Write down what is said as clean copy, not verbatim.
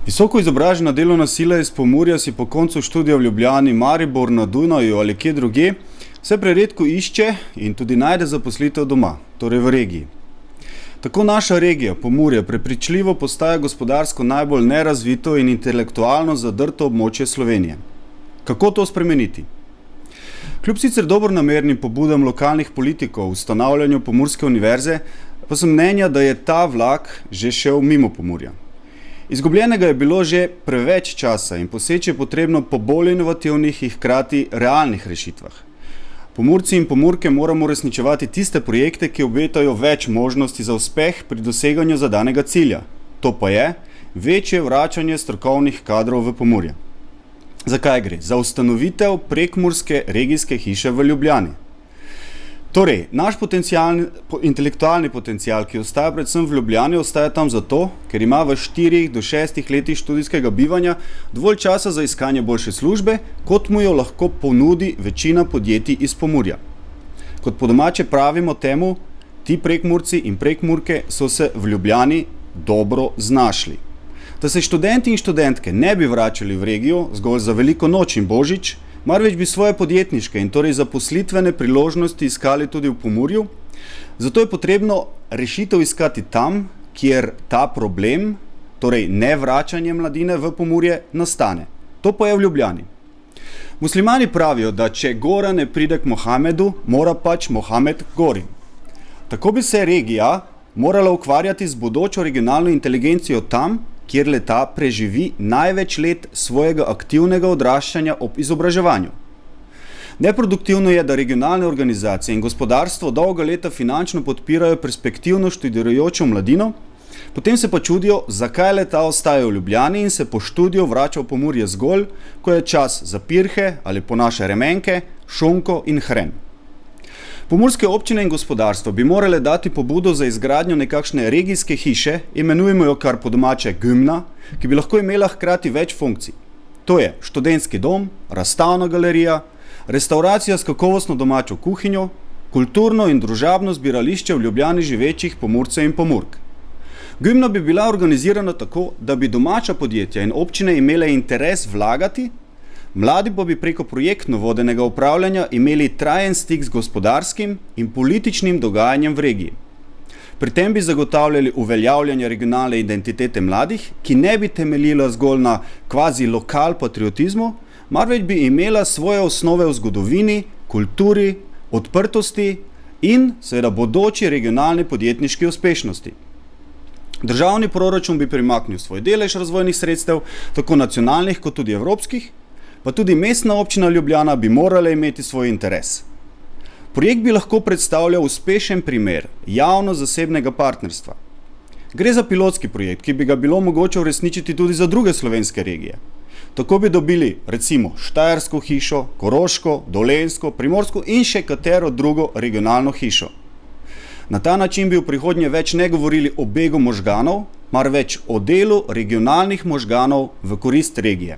Visoko izobražena delovna sila iz Pomurja si po koncu študija v Ljubljani, Maribor, na Dunaju ali kje drugje vse preredko išče in tudi najde zaposlitev doma, torej v regiji. Tako naša regija, Pomurje, prepričljivo postaja gospodarsko najbolj nerazvito in intelektualno zadrto območje Slovenije. Kako to spremeniti? Kljub sicer dobronamernim pobudam lokalnih politikov v ustanavljanju Pomurske univerze, pa sem mnenja, da je ta vlak že šel mimo Pomurja. Izgubljenega je bilo že preveč časa in poseči je potrebno po bolj inovativnih in hkrati realnih rešitvah. Pomurci in Pomurke moramo uresničevati tiste projekte, ki obetajo več možnosti za uspeh pri doseganju zadanega cilja. To pa je večje vračanje strokovnih kadrov v Pomurje. Zakaj gre? Za ustanovitev prekmurske regijske hiše v Ljubljani. Torej, naš intelektualni potencial, ki ostaja predvsem v Ljubljani, ostaja tam zato, ker ima v 4 do 6 letih študijskega bivanja dovolj časa za iskanje boljše službe, kot mu jo lahko ponudi večina podjetij iz Pomurja. Kot po domače pravimo temu, ti Prekmurci in Prekmurke so se v Ljubljani dobro znašli. Da se študenti in študentke ne bi vračali v regijo zgolj za veliko noč in božič, marveč bi svoje podjetniške in torej zaposlitvene priložnosti iskali tudi v Pomurju, zato je potrebno rešitev iskati tam, kjer ta problem, torej nevračanje mladine v Pomurje, nastane. To pa je v Ljubljani. Muslimani pravijo, da če gora ne pride k Mohamedu, mora pač Mohamed gori. Tako bi se regija morala ukvarjati z bodočo regionalno inteligencijo tam, kjer leta preživi največ let svojega aktivnega odraščanja ob izobraževanju. Neproduktivno je, da regionalne organizacije in gospodarstvo dolga leta finančno podpirajo perspektivno študirajočo mladino, potem se pa čudijo, zakaj leta ostajajo v Ljubljani in se po študiju vrača v Pomurje zgolj, ko je čas za pirhe ali po naše remenke, šunko in hren. Pomurske občine in gospodarstvo bi morale dati pobudo za izgradnjo nekakšne regijske hiše, imenujemo jo kar po domače gymna, ki bi lahko imela hkrati več funkcij. To je študentski dom, razstavna galerija, restauracija s kakovostno domačo kuhinjo, kulturno in družabno zbirališče v Ljubljani živečih Pomurcev in Pomurk. Gymna bi bila organizirana tako, da bi domača podjetja in občine imele interes vlagati, mladi pa bi preko projektno vodenega upravljanja imeli trajen stik z gospodarskim in političnim dogajanjem v regiji. Pri tem bi zagotavljali uveljavljanje regionalne identitete mladih, ki ne bi temeljila zgolj na kvazi lokal patriotizmu, marveč bi imela svoje osnove v zgodovini, kulturi, odprtosti in seveda bodoči regionalni podjetniški uspešnosti. Državni proračun bi primaknil svoj delež razvojnih sredstev, tako nacionalnih kot tudi evropskih, pa tudi mestna občina Ljubljana bi morala imeti svoj interes. Projekt bi lahko predstavljal uspešen primer javno-zasebnega partnerstva. Gre za pilotski projekt, ki bi ga bilo mogoče uresničiti tudi za druge slovenske regije. Tako bi dobili recimo Štajersko hišo, Koroško, Dolenjsko, Primorsko in še katero drugo regionalno hišo. Na ta način bi v prihodnje več ne govorili o begu možganov, marveč o delu regionalnih možganov v korist regije.